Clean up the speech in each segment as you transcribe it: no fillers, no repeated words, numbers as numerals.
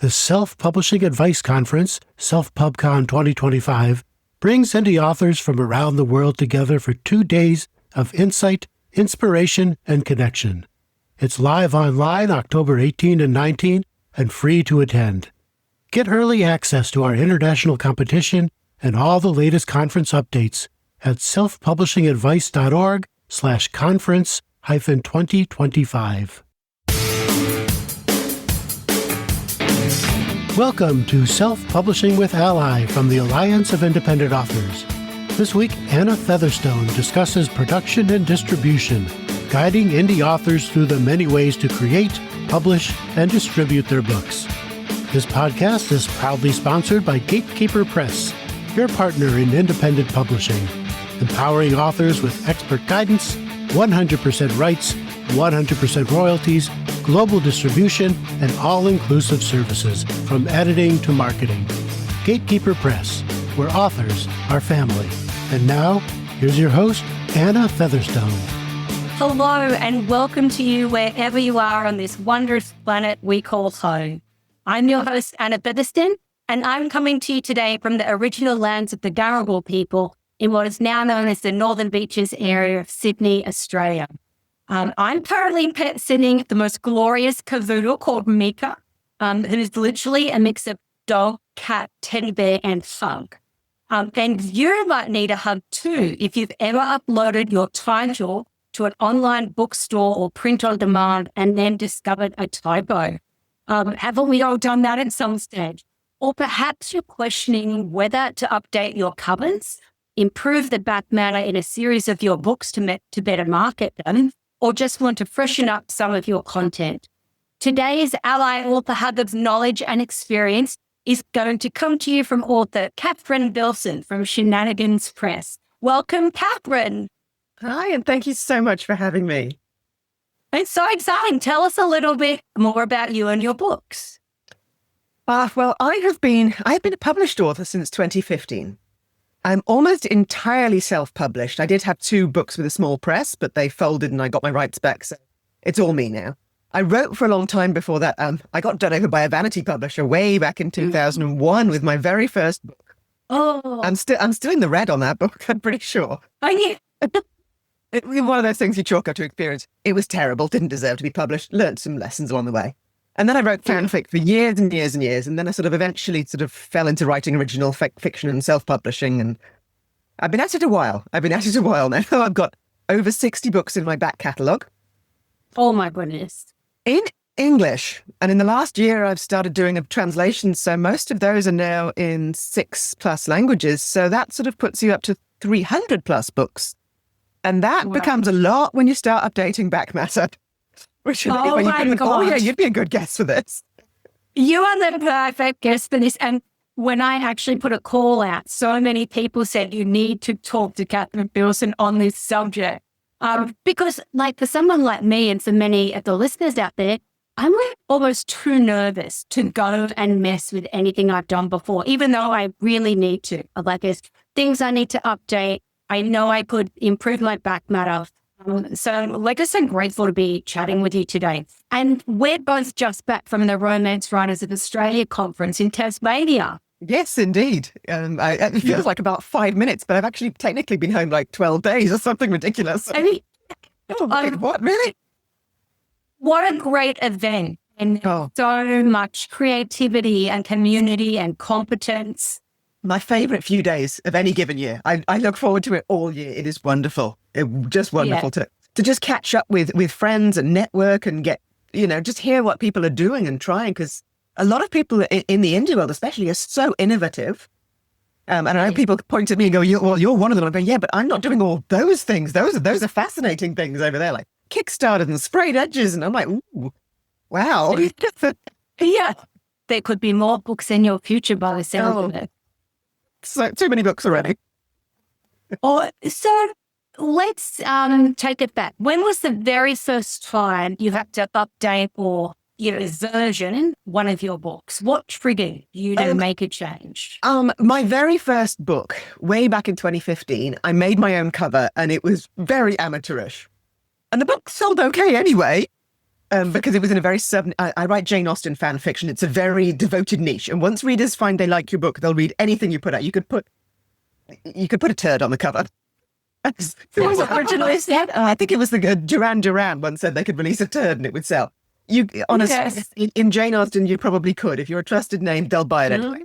The Self-Publishing Advice Conference, SelfPubCon 2025, brings indie authors from around the world together for 2 days of insight, inspiration, and connection. It's live online October 18 and 19 and free to attend. Get early access to our international competition and all the latest conference updates at selfpublishingadvice.org/conference-2025. Welcome to Self-Publishing with ALLi from the Alliance of Independent Authors. This week, Anna Featherstone discusses production and distribution, guiding indie authors through the many ways to create, publish, and distribute their books. This podcast is proudly sponsored by Gatekeeper Press, your partner in independent publishing, empowering authors with expert guidance, 100% rights, 100% royalties, global distribution, and all-inclusive services from editing to marketing. Gatekeeper Press, where authors are family. And now, here's your host, Anna Featherstone. Hello, and welcome to you wherever you are on this wondrous planet we call home. I'm your host, Anna Featherstone, and I'm coming to you today from the original lands of the Gadigal people in what is now known as the Northern Beaches area of Sydney, Australia. I'm currently sitting at the most glorious cavoodle called Mika, who is literally a mix of dog, cat, teddy bear, and hug. And you might need a hug too if you've ever uploaded your title to an online bookstore or print on demand and then discovered a typo. Haven't we all done that at some stage? Or perhaps you're questioning whether to update your covers, improve the back matter in a series of your books to better market them, or just want to freshen up some of your content. Today's ALLi author hub of knowledge and experience is going to come to you from author Catherine Bilson from Shenanigans Press. Welcome, Catherine. Hi, and thank you so much for having me. It's so exciting. Tell us a little bit more about you and your books. Well, I have been a published author since 2015. I'm almost entirely self-published. I did have 2 books with a small press, but they folded and I got my rights back, so it's all me now. I wrote for a long time before that. I got done over by a vanity publisher way back in 2001 with my very first book. Oh, I'm still in the red on that book, I'm pretty sure. are you? It was one of those things you chalk up to experience. It was terrible, didn't deserve to be published, learned some lessons along the way. And then I wrote fanfic for years and years and years. And then I eventually fell into writing original fiction and self-publishing. And I've been at it a while. Now. I've got over 60 books in my back catalogue. Oh my goodness. In English. And in the last year, I've started doing a translation. So most of those are now in 6+ languages. So that puts you up to 300+ books. And that becomes a lot when you start updating back matter. Which you'd be a good guest for this. You are the perfect guest for this. And when I actually put a call out, so many people said you need to talk to Catherine Bilson on this subject. Because for someone like me and for many of the listeners out there, I'm almost too nervous to go and mess with anything I've done before, even though I really need to. There's things I need to update. I know I could improve my back matter. So we're just so grateful to be chatting with you today. And we're both just back from the Romance Writers of Australia conference in Tasmania. Yes, indeed. It feels like about 5 minutes, but I've actually technically been home 12 days or something ridiculous. What, really? What a great event. And so much creativity and community and competence. My favourite few days of any given year. I look forward to it all year. It is wonderful. Just wonderful to just catch up with friends and network and get, just hear what people are doing and trying. Because a lot of people in the indie world especially are so innovative. And I know people point at me and go, you're one of them. I'm going, yeah, but I'm not doing all those things. Those are fascinating things over there, like Kickstarters and sprayed edges. And I'm like, ooh, wow. Yeah. There could be more books in your future by the sound of it. So too many books already. So let's take it back. When was the very first time you had to update or version one of your books? What triggered you to make a change? My very first book, way back in 2015, I made my own cover and it was very amateurish. And the book sold okay anyway. because it was in a very certain, I write Jane Austen fan fiction. It's a very devoted niche. And once readers find they like your book, they'll read anything you put out. You could put a turd on the cover. It was originally said, I think it was the Duran Duran once said they could release a turd and it would sell. You honestly, yes. in Jane Austen, you probably could. If you're a trusted name, they'll buy it anyway.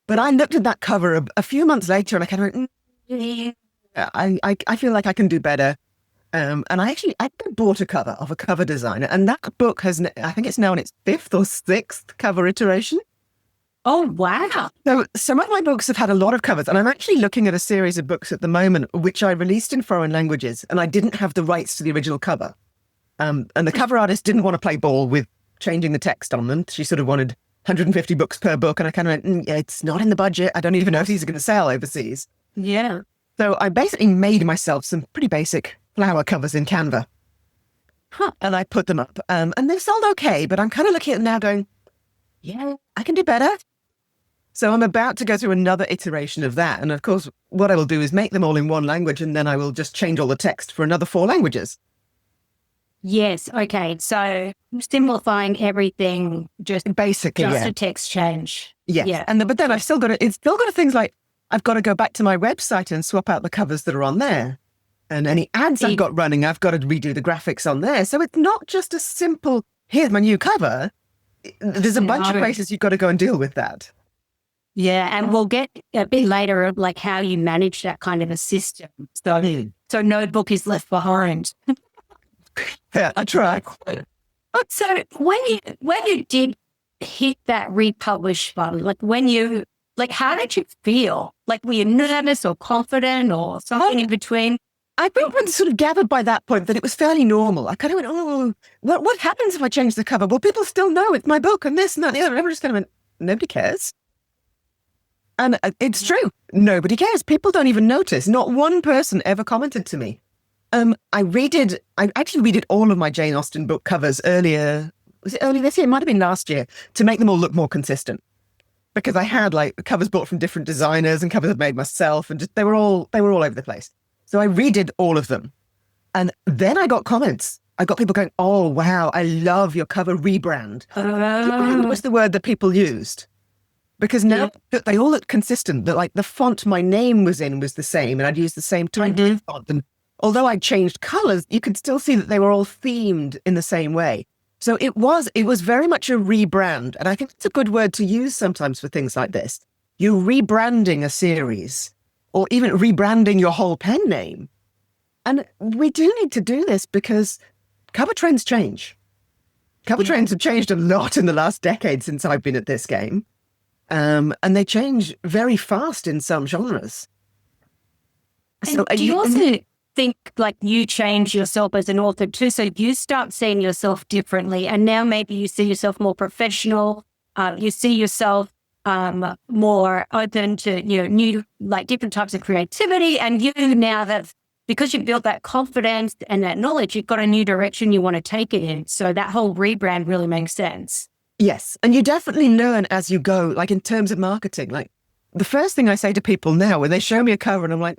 But I looked at that cover a few months later and I kind of went, I feel like I can do better. And I bought a cover of a cover designer, and that book has, I think it's now in its 5th or 6th cover iteration. Oh, wow. So some of my books have had a lot of covers, and I'm actually looking at a series of books at the moment, which I released in foreign languages, and I didn't have the rights to the original cover. And the cover artist didn't want to play ball with changing the text on them. She sort of wanted 150 books per book, and I kind of went, it's not in the budget. I don't even know if these are going to sell overseas. Yeah. So I basically made myself some pretty basic flower covers in Canva. And I put them up. And they've sold okay, but I'm kind of looking at them now going, yeah, I can do better. So I'm about to go through another iteration of that. And of course, what I will do is make them all in one language, and then I will just change all the text for another 4 languages. Yes. Okay. So simplifying everything, just basically, a text change. Yes. Yeah. But then I've still got it's still got things like I've got to go back to my website and swap out the covers that are on there. And any ads I've got running, I've got to redo the graphics on there. So it's not just a simple, here's my new cover. There's a bunch of places you've got to go and deal with that. Yeah, and we'll get a bit later of like how you manage that kind of a system. So no book is left behind. Yeah, I try. So when you did hit that republish button, how did you feel? Like, were you nervous or confident or something in between? I think I sort of gathered by that point that it was fairly normal. I kind of went, what happens if I change the cover? Well, people still know it's my book and this and that and the other. And I just kind of went, nobody cares. And it's true. Nobody cares. People don't even notice. Not one person ever commented to me. I actually redid all of my Jane Austen book covers earlier. Was it early this year? It might have been last year, to make them all look more consistent. Because I had covers bought from different designers and covers I'd made myself, and they were all over the place. So I redid all of them. And then I got comments. I got people going, oh, wow, I love your cover rebrand. Rebrand was the word that people used. Because now they all look consistent. That the font my name was in was the same, and I'd used the same font. And although I changed colors, you could still see that they were all themed in the same way. So it was very much a rebrand. And I think it's a good word to use sometimes for things like this. You're rebranding a series, or even rebranding your whole pen name. And we do need to do this because cover trends change. Cover trends have changed a lot in the last decade since I've been at this game. And they change very fast in some genres. So do you also think you change yourself as an author too? So you start seeing yourself differently, and now maybe you see yourself more professional. You see yourself more open to new different types of creativity, and you now have, because you've built that confidence and that knowledge, you've got a new direction you want to take it in. So that whole rebrand really makes sense. Yes. And you definitely learn as you go, in terms of marketing. The first thing I say to people now when they show me a cover and I'm like,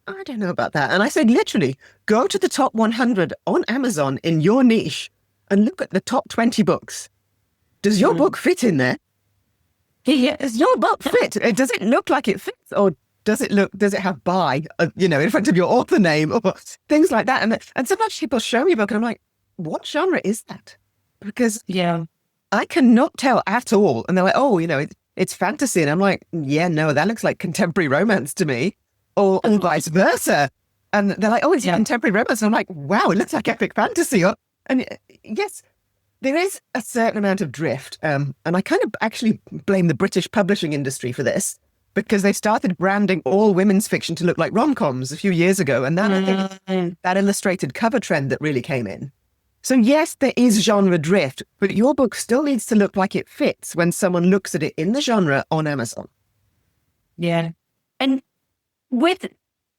I don't know about that. And I say, literally, go to the top 100 on Amazon in your niche and look at the top 20 books. Does your book fit in there? Yeah. Does your book fit? Does it look like it fits? Or does it have by, in front of your author name or things like that? And sometimes people show me a book and I'm like, what genre is that? Because I cannot tell at all. And they're like, oh, it's fantasy. And I'm like, yeah, no, that looks like contemporary romance to me, or vice versa. And they're like, oh, it's contemporary romance. And I'm like, wow, it looks like epic fantasy. And yes, there is a certain amount of drift. And I kind of actually blame the British publishing industry for this, because they started branding all women's fiction to look like rom-coms a few years ago. And that illustrated cover trend that really came in. So yes, there is genre drift, but your book still needs to look like it fits when someone looks at it in the genre on Amazon. Yeah. And with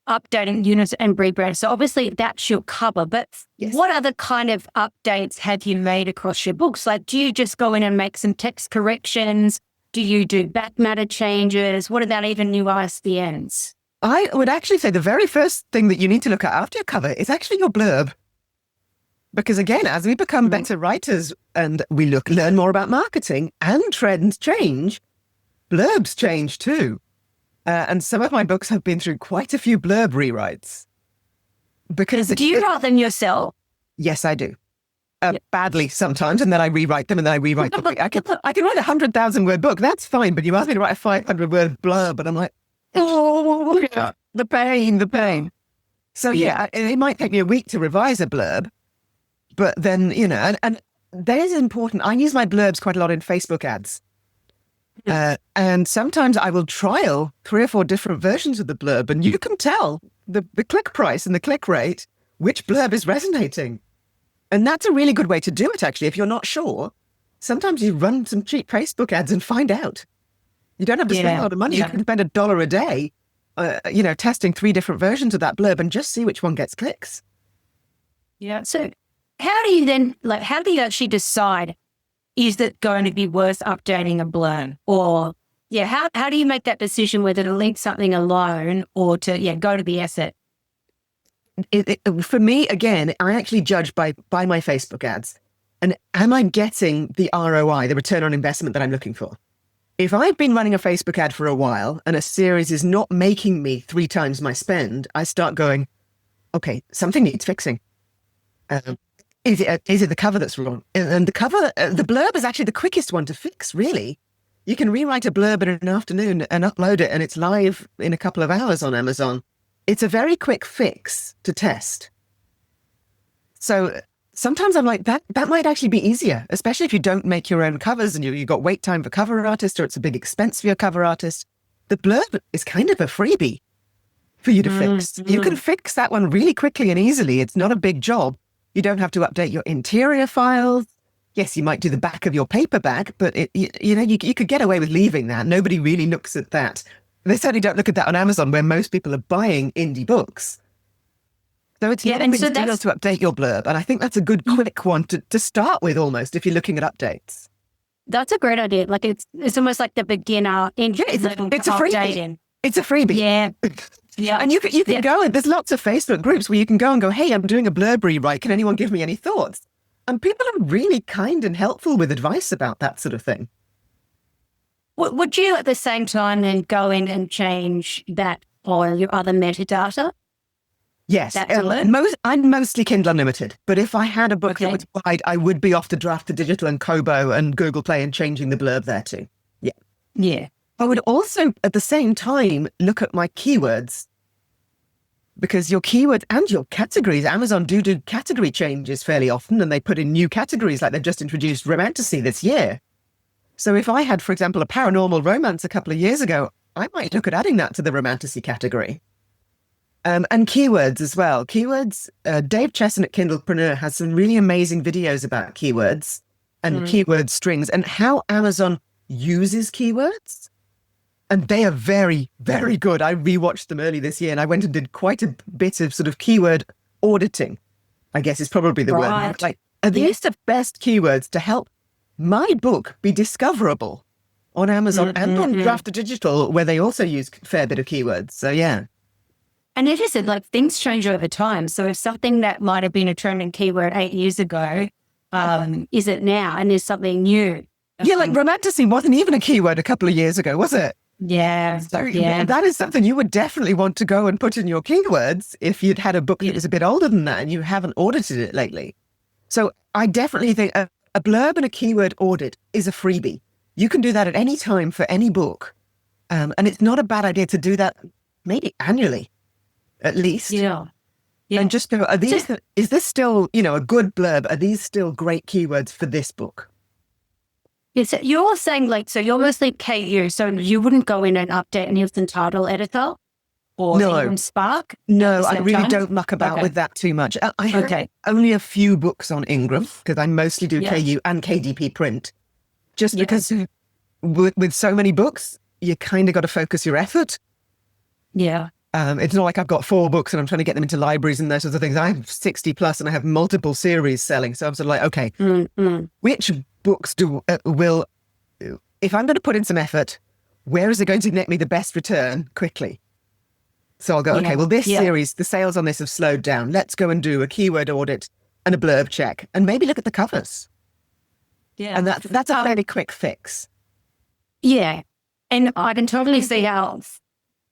updating units and rebrand, so obviously that's your cover, but what other kind of updates have you made across your books? Do you just go in and make some text corrections? Do you do back matter changes? What about even new ISBNs? I would actually say the very first thing that you need to look at after your cover is actually your blurb. Because again, as we become better writers and we learn more about marketing and trends change, blurbs change too. And some of my books have been through quite a few blurb rewrites. Because do you write them yourself? Yes, I do. Badly sometimes, and then I rewrite them, and then I rewrite them. I can write 100,000-word book. That's fine, but you ask me to write a 500-word blurb, and I'm like, oh, the pain. So yeah, it might take me a week to revise a blurb, but then, and that is important. I use my blurbs quite a lot in Facebook ads. And sometimes I will trial 3 or 4 different versions of the blurb, and you can tell the click price and the click rate, which blurb is resonating. And that's a really good way to do it, actually. If you're not sure, sometimes you run some cheap Facebook ads and find out. You don't have to spend a lot of money. You can spend $1 a day, testing 3 different versions of that blurb and just see which one gets clicks. Yeah. So how do you actually decide, is it going to be worth updating a blurb? Or, how do you make that decision whether to leave something alone or to, go to the asset? For me, again, I actually judge by my Facebook ads. And am I getting the ROI, the return on investment that I'm looking for? If I've been running a Facebook ad for a while and a series is not making me 3 times my spend, I start going, okay, something needs fixing. Is it the cover that's wrong? And the blurb is actually the quickest one to fix, really. You can rewrite a blurb in an afternoon and upload it, and it's live in a couple of hours on Amazon. It's a very quick fix to test. So sometimes I'm like, that might actually be easier, especially if you don't make your own covers and you've got wait time for cover artist, or it's a big expense for your cover artist. The blurb is kind of a freebie for you to fix. You can fix that one really quickly and easily. It's not a big job. You don't have to update your interior files. Yes, you might do the back of your paperback, but you could get away with leaving that. Nobody really looks at that. They certainly don't look at that on Amazon, where most people are buying indie books. So it's not a big deal to update your blurb. And I think that's a good quick one to start with, almost, if you're looking at updates. That's a great idea. Like it's almost like the beginner intro. It's a freebie. It's a freebie. Yeah. Yeah. And you can go, and there's lots of Facebook groups where you can go and go, hey, I'm doing a blurb rewrite. Can anyone give me any thoughts? And people are really kind and helpful with advice about that sort of thing. Would you at the same time then go in and change that or your other metadata? Yes. I'm mostly Kindle Unlimited, but if I had a book that was wide, I would be off to Draft to Digital and Kobo and Google Play and changing the blurb there too. Yeah. Yeah. I would also, at the same time, look at my keywords, because your keywords and your categories, Amazon do category changes fairly often, and they put in new categories, like they've just introduced romantasy this year. So if I had, for example, a paranormal romance a couple of years ago, I might look at adding that to the romantasy category. And keywords as well. Keywords, Dave Chesson at Kindlepreneur has some really amazing videos about keywords and keyword strings and how Amazon uses keywords. And they are very, very good. I rewatched them early this year, and I went and did quite a bit of sort of keyword auditing, I guess is probably the word. Like, are these the best keywords to help my book be discoverable on Amazon and on Draft to Digital, where they also use a fair bit of keywords. So, yeah. And it is, like, things change over time. So if something that might have been a trending keyword 8 years ago, is it now? And is something new? Yeah, like romantasy wasn't even a keyword a couple of years ago, was it? Yeah. So that is something you would definitely want to go and put in your keywords if you'd had a book that was a bit older than that and you haven't audited it lately. So I definitely think a blurb and a keyword audit is a freebie. You can do that at any time for any book. And it's not a bad idea to do that maybe annually, at least. Yeah. And just go, is this still, a good blurb? Are these still great keywords for this book? Yeah, so you're saying, like, so you're mostly KU, so you wouldn't go in and update Nielsen title editor or even Spark? No, I really don't muck about with that too much. I have only a few books on Ingram, because I mostly do KU and KDP print, just because with so many books, you kind of got to focus your effort. Yeah. It's not like I've got 4 books and I'm trying to get them into libraries and those sorts of things. I have 60 plus and I have multiple series selling. So I'm sort of like, okay, which books will, if I'm going to put in some effort, where is it going to net me the best return quickly? So I'll go, okay, well, this series, the sales on this have slowed down. Let's go and do a keyword audit and a blurb check, and maybe look at the covers. Yeah. And that's a fairly quick fix. Yeah. And I can totally see how,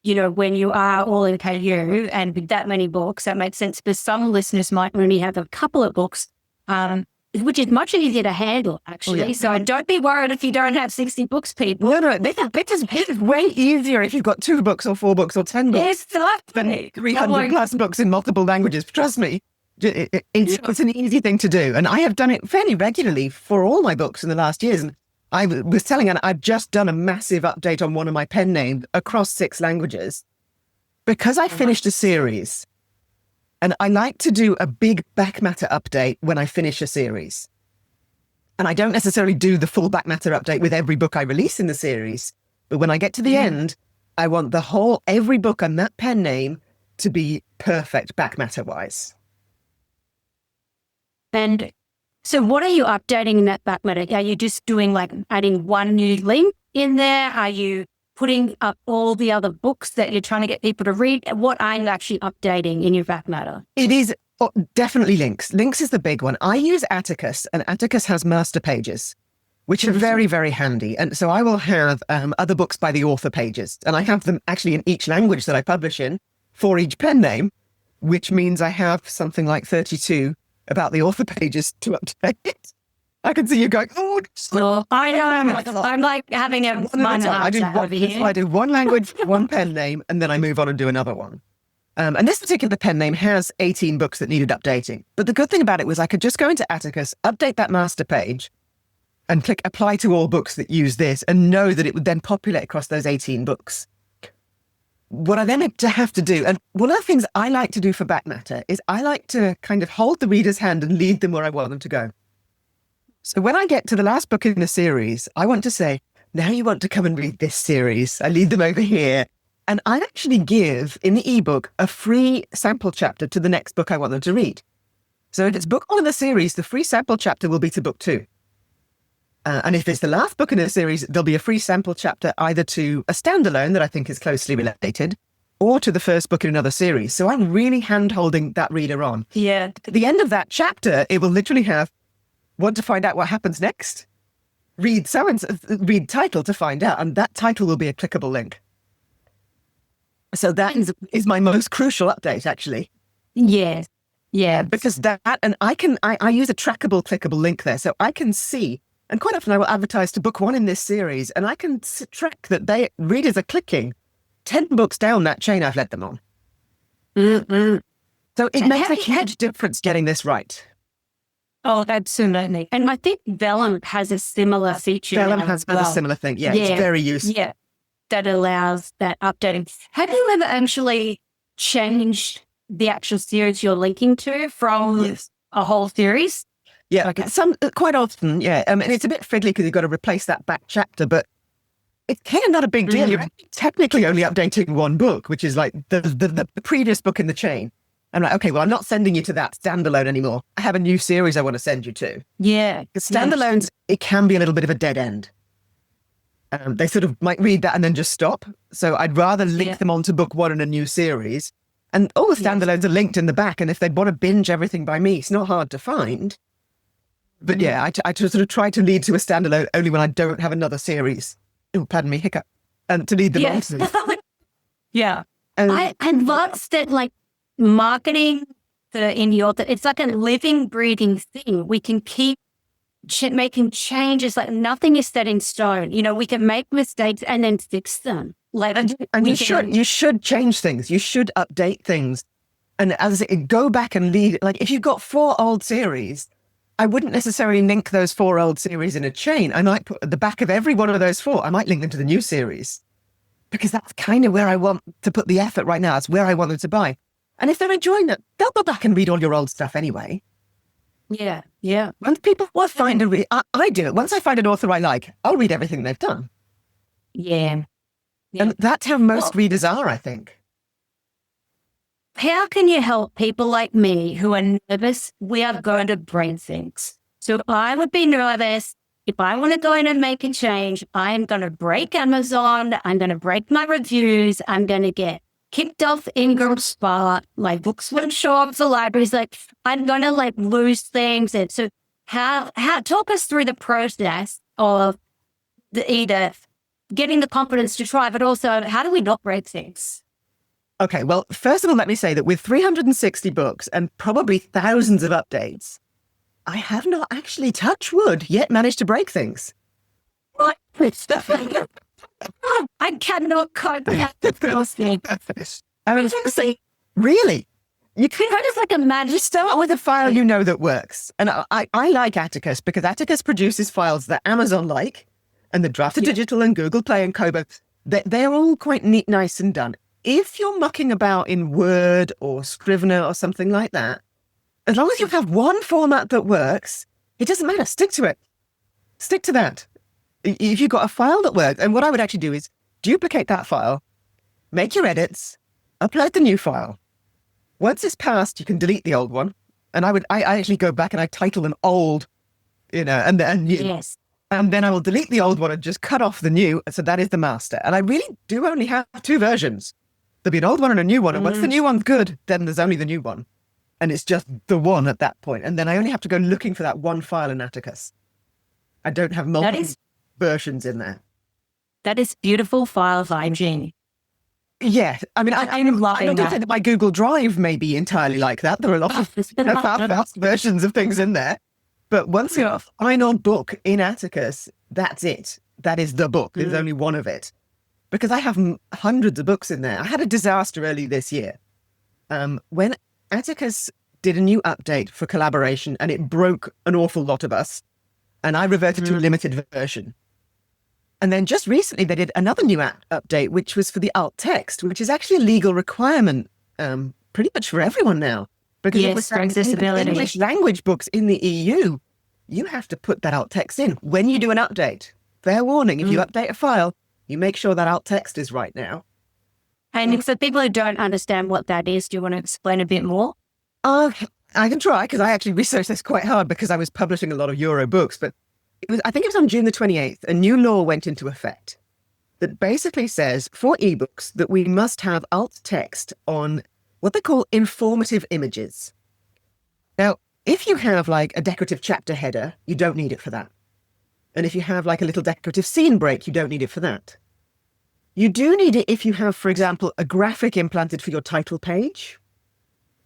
when you are all in KU and with that many books, that makes sense. But some listeners might only have a couple of books, which is much easier to handle, actually. Oh, yeah. So don't be worried if you don't have 60 books, people. No, this is way easier if you've got 2 books or 4 books or 10 books. Yes, definitely. 300 plus books in multiple languages. Trust me, it's an easy thing to do. And I have done it fairly regularly for all my books in the last years. And I was telling Anna, I've just done a massive update on one of my pen names across 6 languages because I finished a series. And I like to do a big back matter update when I finish a series. And I don't necessarily do the full back matter update with every book I release in the series. But when I get to the end, I want every book on that pen name to be perfect back matter wise. And so what are you updating in that back matter? Are you just doing adding one new link in there? Are you putting up all the other books that you're trying to get people to read? What are you actually updating in your back matter? It is definitely links. Links is the big one. I use Atticus, and Atticus has master pages, which are very, very handy. And so I will have other books by the author pages, and I have them actually in each language that I publish in for each pen name, which means I have something like 32 about the author pages to update. I can see you going, I know. I'm like having a I do one language, one pen name, and then I move on and do another one. And this particular pen name has 18 books that needed updating. But the good thing about it was I could just go into Atticus, update that master page, and click apply to all books that use this, and know that it would then populate across those 18 books. What I then have to do, and one of the things I like to do for back matter is I like to kind of hold the reader's hand and lead them where I want them to go. So when I get to the last book in the series, I want to say, now you want to come and read this series. I lead them over here. And I actually give, in the ebook, a free sample chapter to the next book I want them to read. So if it's book 1 of the series, the free sample chapter will be to book 2. And if it's the last book in the series, there'll be a free sample chapter either to a standalone that I think is closely related, or to the first book in another series. So I'm really hand-holding that reader on. Yeah. At the end of that chapter, it will literally have, want to find out what happens next? Read read title to find out, and that title will be a clickable link. So that is my most crucial update, actually. Yes. Yeah. Because and I use a trackable, clickable link there, so I can see, and quite often I will advertise to book 1 in this series, and I can track that readers are clicking 10 books down that chain I've led them on. Mm-hmm. So it makes a huge difference getting this right. Oh, absolutely. And I think Vellum has a similar feature. Vellum has a similar thing. Yeah, it's very useful. Yeah, that allows that updating. Have you ever actually changed the actual series you're linking to from a whole series? Yeah, okay. Quite often, yeah. And it's a bit fiddly because you've got to replace that back chapter, but it's kind of not a big deal. You're technically only updating one book, which is like the previous book in the chain. I'm like, okay, well, I'm not sending you to that standalone anymore. I have a new series I want to send you to. Yeah. Because standalones, it can be a little bit of a dead end. They sort of might read that and then just stop. So I'd rather link them onto book 1 in a new series. And all the standalones are linked in the back. And if they want to binge everything by me, it's not hard to find. But yeah, I sort of try to lead to a standalone only when I don't have another series. Oh, pardon me, hiccup. And to lead them on to. Yeah. I love that, like, marketing in the author, it's like a living, breathing thing. We can keep making changes. Like nothing is set in stone. We can make mistakes and then fix them. Like, and you should change things. You should update things. And as it go back and lead, like if you've got 4 old series, I wouldn't necessarily link those 4 old series in a chain. I might put at the back of every one of those 4, I might link them to the new series. Because that's kind of where I want to put the effort right now. It's where I want them to buy. And if they're enjoying it, they'll go back and read all your old stuff anyway. Yeah, yeah. Once people find I do it. Once I find an author I like, I'll read everything they've done. Yeah. And that's how most readers are, I think. How can you help people like me who are nervous? We are going to break things. So I would be nervous. If I want to go in and make a change, I'm going to break Amazon. I'm going to break my reviews. I'm going to get kicked off Ingram Spark, like books wouldn't show up for libraries, like I'm going to like lose things. And so how talk us through the process of either getting the confidence to try, but also how do we not break things? Okay, well, first of all, let me say that with 360 books and probably thousands of updates, I have not actually, touch wood, yet managed to break things. What? I cannot cope with those things. I mean, really? You can I just like imagine start with a file you know that works. And I like Atticus because Atticus produces files that Amazon like, and the Drafted Digital and Google Play and Kobo, they're all quite neat, nice and done. If you're mucking about in Word or Scrivener or something like that, as long as you have one format that works, it doesn't matter. Stick to it. Stick to that. If you've got a file that works, and what I would actually do is duplicate that file, make your edits, upload the new file. Once it's passed, you can delete the old one. And I actually go back and I title them old, and then I will delete the old one and just cut off the new. So that is the master. And I really do only have two versions. There'll be an old one and a new one. And once the new one's good, then there's only the new one. And it's just the one at that point. And then I only have to go looking for that one file in Atticus. I don't have multiple versions in there. That is beautiful file hygiene. Yeah. I mean, I don't think that my Google Drive may be entirely like that. There are a lot of fast versions of things in there. But once you have a final book in Atticus, that's it. That is the book. There's only one of it. Because I have hundreds of books in there. I had a disaster early this year. When Atticus did a new update for collaboration and it broke an awful lot of us, and I reverted to a limited version. And then just recently they did another new update, which was for the alt text, which is actually a legal requirement pretty much for everyone now. Because it was for accessibility. English language books in the EU, you have to put that alt text in when you do an update. Fair warning, if you update a file, you make sure that alt text is right now. And for people who don't understand what that is, do you want to explain a bit more? I can try, because I actually researched this quite hard because I was publishing a lot of Euro books. But I think it was on June the 28th, a new law went into effect that basically says for ebooks that we must have alt text on what they call informative images. Now, if you have like a decorative chapter header, you don't need it for that. And if you have like a little decorative scene break, you don't need it for that. You do need it if you have, for example, a graphic implanted for your title page,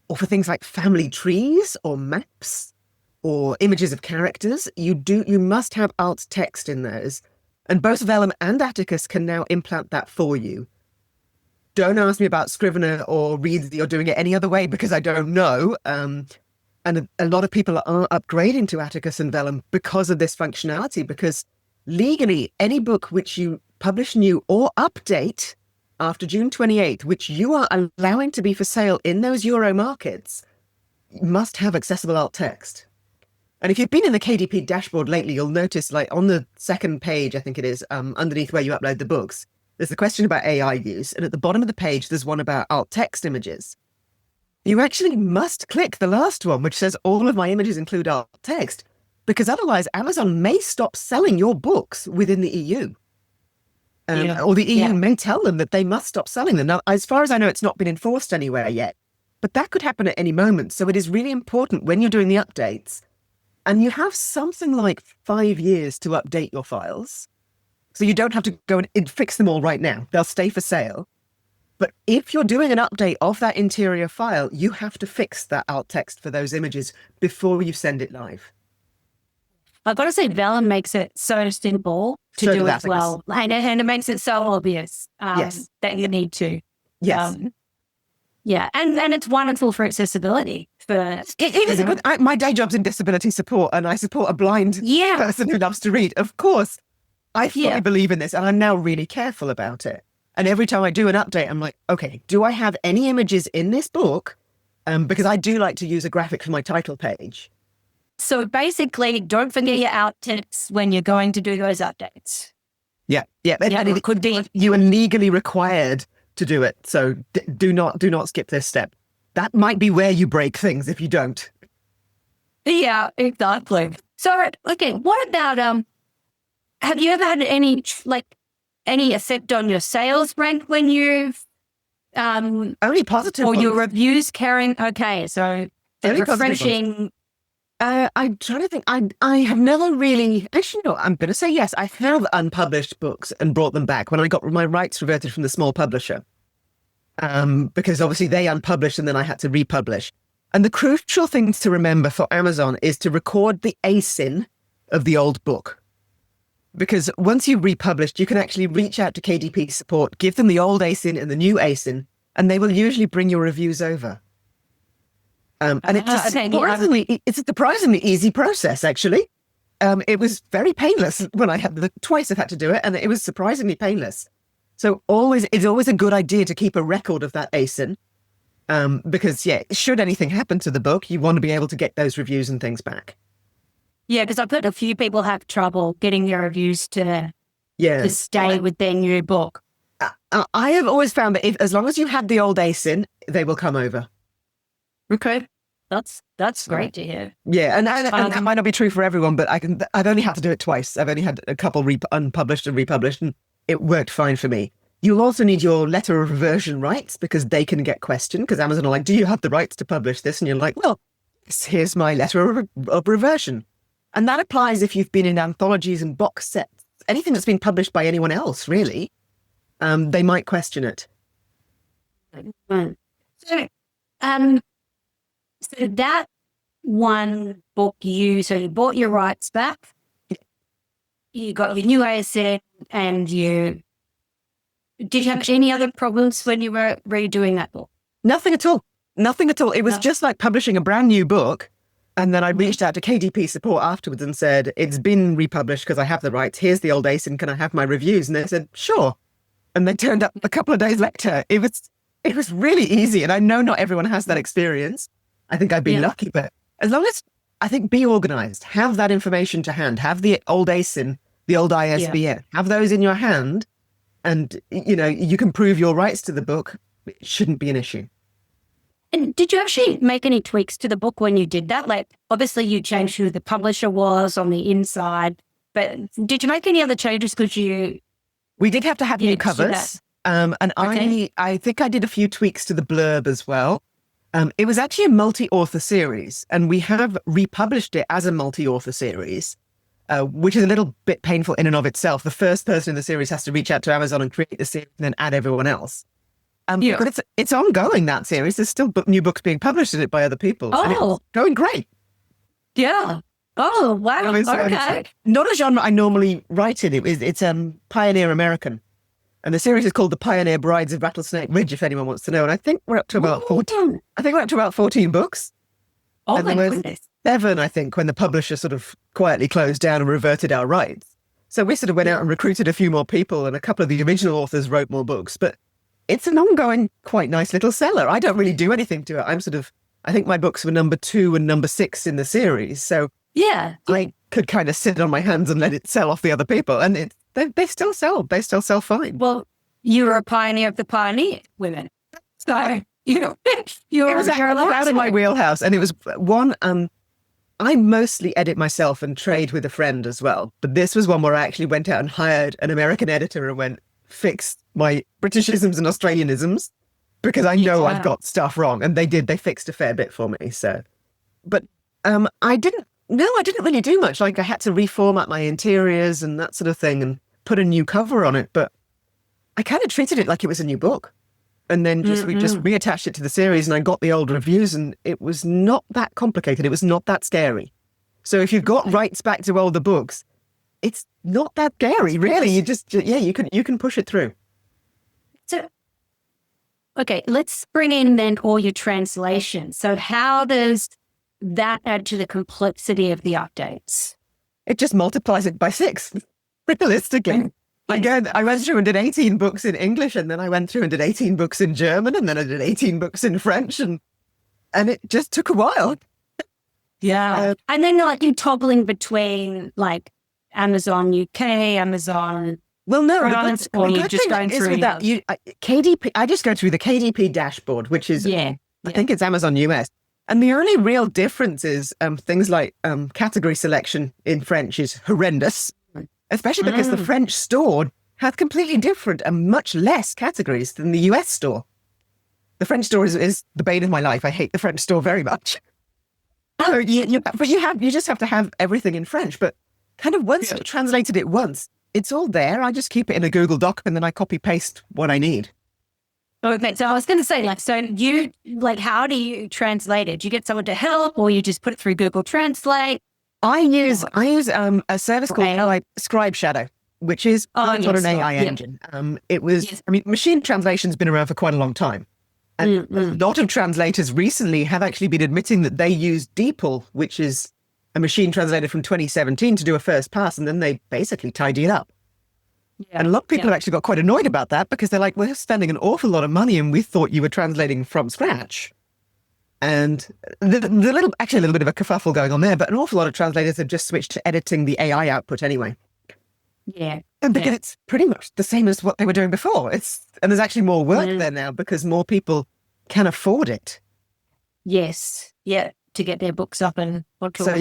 or for things like family trees or maps or images of characters. You must have alt text in those. And both Vellum and Atticus can now implant that for you. Don't ask me about Scrivener or Readsy or doing it any other way because I don't know. And a lot of people are upgrading to Atticus and Vellum because of this functionality, because legally, any book which you publish new or update after June 28th, which you are allowing to be for sale in those Euro markets, must have accessible alt text. And if you've been in the KDP dashboard lately, you'll notice, like on the second page, I think it is, underneath where you upload the books, there's a question about AI use. And at the bottom of the page, there's one about alt text images. You actually must click the last one, which says all of my images include alt text, because otherwise Amazon may stop selling your books within the EU. Or the EU may tell them that they must stop selling them. Now, as far as I know, it's not been enforced anywhere yet, but that could happen at any moment. So it is really important when you're doing the updates, and you have something like 5 years to update your files. So you don't have to go and fix them all right now. They'll stay for sale. But if you're doing an update of that interior file, you have to fix that alt text for those images before you send it live. I've got to say, Vellum makes it so simple to do as well. And it makes it so obvious that you need to. Yes. And it's wonderful for accessibility. My day job's in disability support, and I support a blind person who loves to read. Of course, I fully believe in this, and I'm now really careful about it. And every time I do an update, I'm like, okay, do I have any images in this book? Because I do like to use a graphic for my title page. So basically, don't forget your alt text when you're going to do those updates. Yeah. And it could be you are legally required to do it. So do not skip this step. That might be where you break things if you don't. Yeah, exactly. So, okay, what about, have you ever had any effect on your sales rank when you've Only positive or your ones. reviews carrying? Okay, so the Only positive refreshing. I'm trying to think. I have never really. Actually, no. I'm going to say yes. I have unpublished books and brought them back when I got my rights reverted from the small publisher. Because obviously they unpublished and then I had to republish. And the crucial thing to remember for Amazon is to record the ASIN of the old book. Because once you've republished, you can actually reach out to KDP support, give them the old ASIN and the new ASIN, and they will usually bring your reviews over. And it's a surprisingly easy process, actually. It was very painless when I had twice I've had to do it, and it was surprisingly painless. So it's always a good idea to keep a record of that ASIN, because should anything happen to the book, you want to be able to get those reviews and things back. Yeah, because I've heard a few people have trouble getting their reviews to stay with their new book. I have always found that as long as you have the old ASIN, they will come over. Okay, that's great to hear. Yeah, and that might not be true for everyone, but I've only had to do it twice. I've only had a couple unpublished and republished, and it worked fine for me. You'll also need your letter of reversion rights because they can get questioned because Amazon are like, do you have the rights to publish this? And you're like, well, here's my letter of reversion. And that applies if you've been in anthologies and box sets, anything that's been published by anyone else, really. They might question it. So that one book you bought your rights back, you got your new ASN, and did you have any other problems when you were redoing that book? Nothing at all. Nothing at all. It was just like publishing a brand new book. And then I reached out to KDP support afterwards and said, it's been republished because I have the rights. Here's the old ASIN. Can I have my reviews? And they said, sure. And they turned up a couple of days later. It was really easy. And I know not everyone has that experience. I think I've been lucky, but as long as, I think, be organized, have that information to hand, have the old ASIN, the old ISBN, have those in your hand. And, you can prove your rights to the book. It shouldn't be an issue. And did you actually make any tweaks to the book when you did that? Like, obviously you changed who the publisher was on the inside, but did you make any other changes? We did have to have new covers. I think I did a few tweaks to the blurb as well. It was actually a multi-author series, and we have republished it as a multi-author series, which is a little bit painful in and of itself. The first person in the series has to reach out to Amazon and create the series and then add everyone else. But it's ongoing, that series. There's still new books being published in it by other people. Oh. And it's going great. Yeah. Oh, wow. Okay. Not a genre I normally write in. It's Pioneer American. And the series is called The Pioneer Brides of Rattlesnake Ridge, if anyone wants to know. And I think we're up to about 14. I think we're up to about 14 books. Oh, and my there was goodness. 7, I think, when the publisher sort of quietly closed down and reverted our rights. So we sort of went out and recruited a few more people, and a couple of the original authors wrote more books. But it's an ongoing, quite nice little seller. I don't really do anything to it. I think my books were number 2 and number 6 in the series. So yeah, I could kind of sit on my hands and let it sell off the other people. And they still sell. They still sell fine. Well, you were a pioneer of the pioneer women. So, you're out of my wheelhouse. And it was one, I mostly edit myself and trade with a friend as well. But this was one where I actually went out and hired an American editor and went, fix my Britishisms and Australianisms, because I know I've got stuff wrong. And they did. They fixed a fair bit for me. So, but I didn't really do much. Like, I had to reformat my interiors and that sort of thing and put a new cover on it. But I kind of treated it like it was a new book. And then we just reattached it to the series, and I got the old reviews, and it was not that complicated. It was not that scary. So if you've got rights back to older books, it's not that scary, really. You just, you can push it through. So, okay, let's bring in then all your translations. So how does that add to the complexity of the updates? It just multiplies it by 6, realistically. I went through and did 18 books in English, and then I went through and did 18 books in German, and then I did 18 books in French, and it just took a while. Yeah. And then you're toggling between like Amazon UK, Amazon France, or you're just going through that. KDP. I just go through the KDP dashboard, which is I think it's Amazon US. And the only real difference is things like category selection in French is horrendous. Especially because the French store has completely different and much less categories than the US store. The French store is the bane of my life. I hate the French store very much. Oh, you just have to have everything in French. But kind of once I've translated it once, it's all there. I just keep it in a Google Doc and then I copy paste what I need. Okay, so I was going to say, like, so you, like, how do you translate it? Do you get someone to help, or you just put it through Google Translate? I use a service called ALLi Scribe Shadow, which is not an AI engine. It was, I mean, machine translation's been around for quite a long time. And a lot of translators recently have actually been admitting that they use DeepL, which is a machine translator from 2017, to do a first pass, and then they basically tidy it up. Yeah, and a lot of people have actually got quite annoyed about that because they're like, we're spending an awful lot of money and we thought you were translating from scratch. And actually a little bit of a kerfuffle going on there, but an awful lot of translators have just switched to editing the AI output anyway. Yeah. And because it's pretty much the same as what they were doing before. And there's actually more work there now because more people can afford it. Yes. Yeah. To get their books up and onto so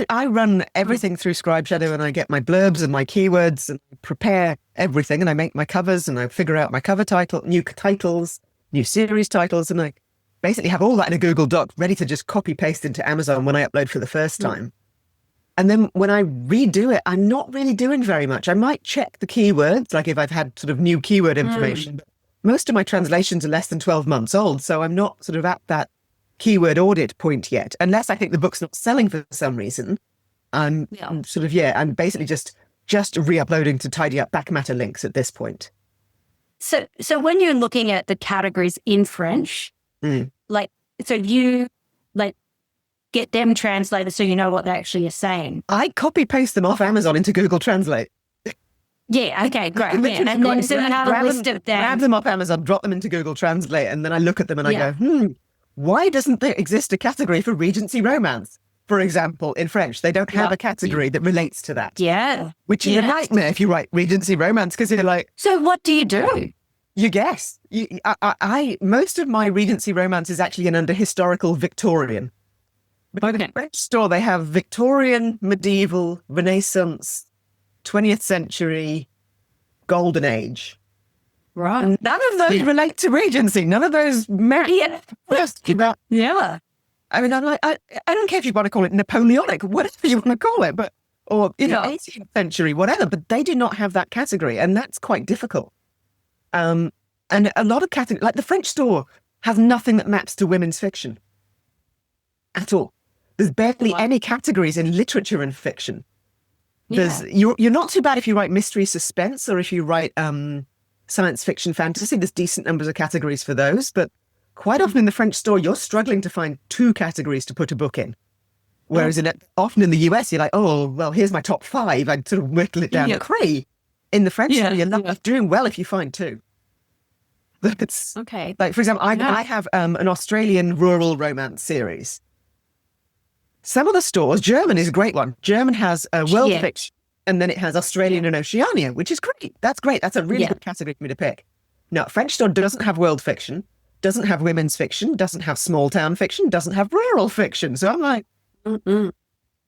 I run everything through Scribe Shadow, and I get my blurbs and my keywords and prepare everything, and I make my covers and I figure out my cover title, new titles, new series titles, and I basically have all that in a Google Doc ready to just copy paste into Amazon when I upload for the first time. And then when I redo it, I'm not really doing very much. I might check the keywords, like if I've had sort of new keyword information, but most of my translations are less than 12 months old, so I'm not sort of at that keyword audit point yet, unless I think the book's not selling for some reason. I'm basically just re-uploading to tidy up back matter links at this point. So when you're looking at the categories in French, so you get them translated so you know what they actually are saying. I copy paste them off Amazon into Google Translate. Yeah, okay, great. Yeah. And then so you have a list of them. Grab them off Amazon, drop them into Google Translate, and then I look at them and I go, why doesn't there exist a category for Regency romance? For example, in French, they don't have a category that relates to that. Yeah. Which is a nightmare if you write Regency romance, because you're like... So what do you do? You guess. Most of my Regency romance is actually under historical Victorian. But in the French store, they have Victorian, medieval, Renaissance, 20th century, Golden Age. Right. And none of those relate to Regency. None of those marry. Yeah. I mean, I'm like, I don't care if you want to call it Napoleonic, whatever you want to call it, but or 18th century, whatever. But they do not have that category, and that's quite difficult. And a lot of categories, like the French store, has nothing that maps to women's fiction at all. There's barely any categories in literature and fiction. You're not too bad if you write mystery suspense or if you write science fiction fantasy. There's decent numbers of categories for those, but quite often in the French store, you're struggling to find 2 categories to put a book in. Whereas often in the US, you're like, oh, well, here's my top 5. I'd sort of whittle it down to 3. In the French store, you're not doing well if you find 2. It's okay. Like, for example, I have an Australian rural romance series. Some of the stores, German is a great one. German has world fiction, and then it has Australian and Oceania, which is great. That's great. That's a really good category for me to pick. No, French store doesn't have world fiction, doesn't have women's fiction, doesn't have small town fiction, doesn't have rural fiction. So I'm like,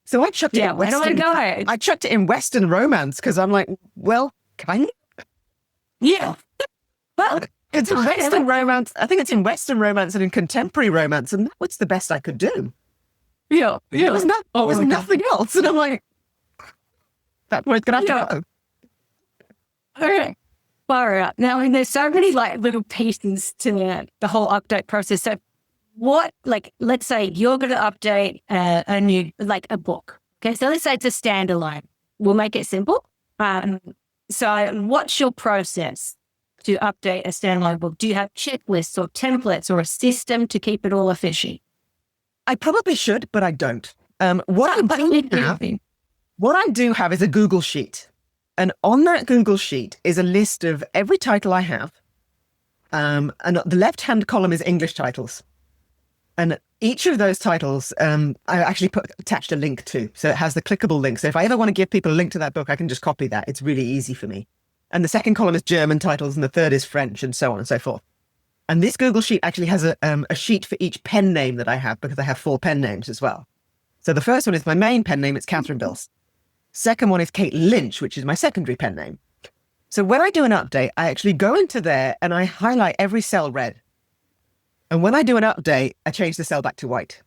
So I chucked it in Western. I chucked it in Western romance because I'm like, well, kind of. Yeah. Well, it's Western romance. I think it's in Western romance and in contemporary romance, and that was the best I could do. Yeah. There was nothing else. And I'm like, that's where it's going to have to go. Okay. Far out. Now, I mean, there's so many little pieces to the whole update process. So what, let's say you're going to update a new, a book. Okay. So let's say it's a standalone. We'll make it simple. So what's your process to update a standalone book? Do you have checklists or templates or a system to keep it all efficient? I probably should, but I don't. What I do have is a Google Sheet. And on that Google Sheet is a list of every title I have. And the left-hand column is English titles. And each of those titles, I actually attached a link to. So it has the clickable link. So if I ever want to give people a link to that book, I can just copy that. It's really easy for me. And the second column is German titles, and the third is French, and so on and so forth. And this Google Sheet actually has a sheet for each pen name that I have, because I have 4 pen names as well. So the first one is my main pen name. It's Catherine Bilson. Second one is Kate Lynch, which is my secondary pen name. So when I do an update, I actually go into there and I highlight every cell red. And when I do an update, I change the cell back to white.